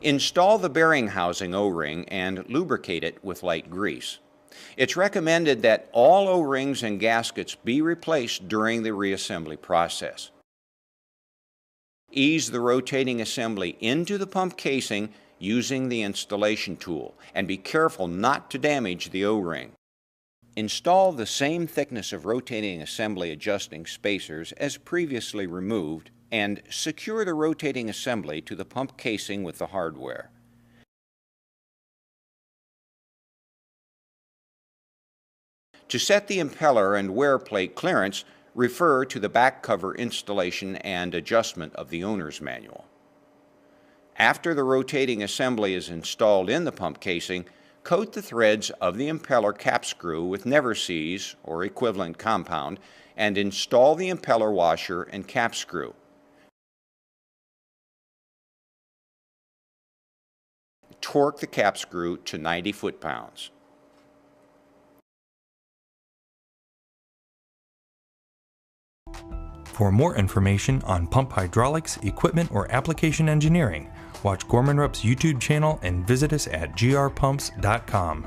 Install the bearing housing O-ring and lubricate it with light grease. It's recommended that all O-rings and gaskets be replaced during the reassembly process. Ease the rotating assembly into the pump casing using the installation tool, and be careful not to damage the O-ring. Install the same thickness of rotating assembly adjusting spacers as previously removed, and secure the rotating assembly to the pump casing with the hardware. To set the impeller and wear plate clearance, refer to the back cover installation and adjustment of the owner's manual. After the rotating assembly is installed in the pump casing, coat the threads of the impeller cap screw with Never-Seez or equivalent compound and install the impeller washer and cap screw. Torque the cap screw to 90 foot-pounds. For more information on pump hydraulics, equipment, or application engineering, watch Gorman Rupp's YouTube channel and visit us at grpumps.com.